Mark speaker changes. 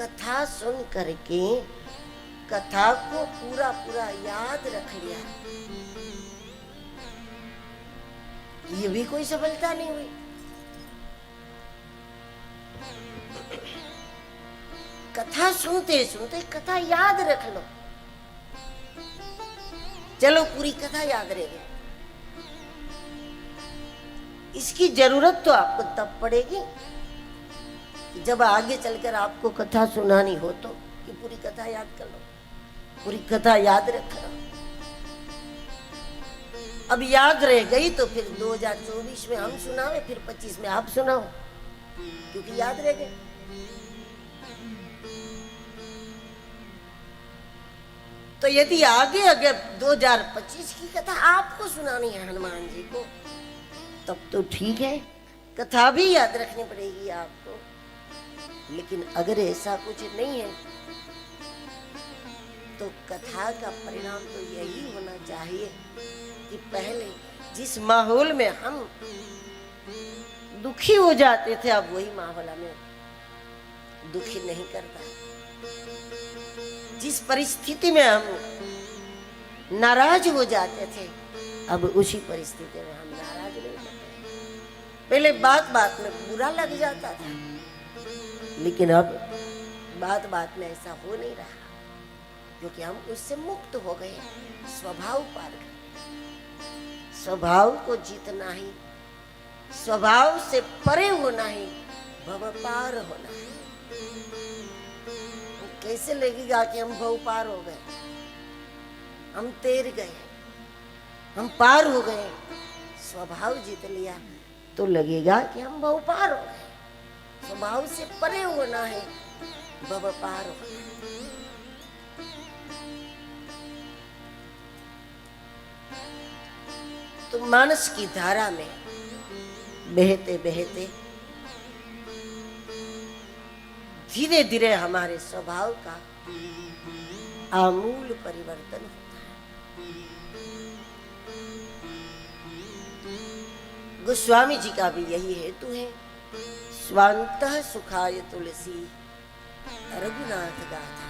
Speaker 1: कथा सुन करके कथा को पूरा पूरा याद रख लिया, ये भी कोई सफलता नहीं हुई। कथा सुनते सुनते कथा याद रख लो, चलो पूरी कथा याद रहेगी। इसकी जरूरत तो आपको तब पड़ेगी जब आगे चलकर आपको कथा सुनानी हो, तो कि पूरी कथा याद कर लो, पूरी कथा याद रख लो। अब याद रह गई तो फिर 2024 में हम सुनावे, फिर 25 में आप सुनाओ, क्योंकि याद रह गए। तो यदि आगे अगर 2025 की कथा आपको सुनानी है हनुमान जी को, तब तो ठीक है, कथा भी याद रखनी पड़ेगी आपको। लेकिन अगर ऐसा कुछ नहीं है तो कथा का परिणाम तो यही होना चाहिए कि पहले जिस माहौल में हम दुखी हो जाते थे, अब वही माहौल हमें दुखी नहीं करता। जिस परिस्थिति में हम नाराज हो जाते थे, अब उसी परिस्थिति में हम नाराज नहीं होते। पहले बात बात में बुरा लग जाता था, लेकिन अब बात बात में ऐसा हो नहीं रहा, क्योंकि हम उससे मुक्त हो गए, स्वभाव पार गए। स्वभाव को जीतना ही, स्वभाव से परे होना ही भव पार होना है। कैसे लगेगा कि हम भव पार हो गए, हम तैर गए, हम पार हो गए, स्वभाव जीत लिया, तो लगेगा कि हम भव पार हो गए। स्वभाव से परे होना है, भव पार होना है। तो मानस की धारा में बहते बहते धीरे धीरे हमारे स्वभाव का आमूल परिवर्तन होता है। गोस्वामी जी का भी यही हेतु है, स्वांतः सुखाय तुलसी रघुनाथ गाथा।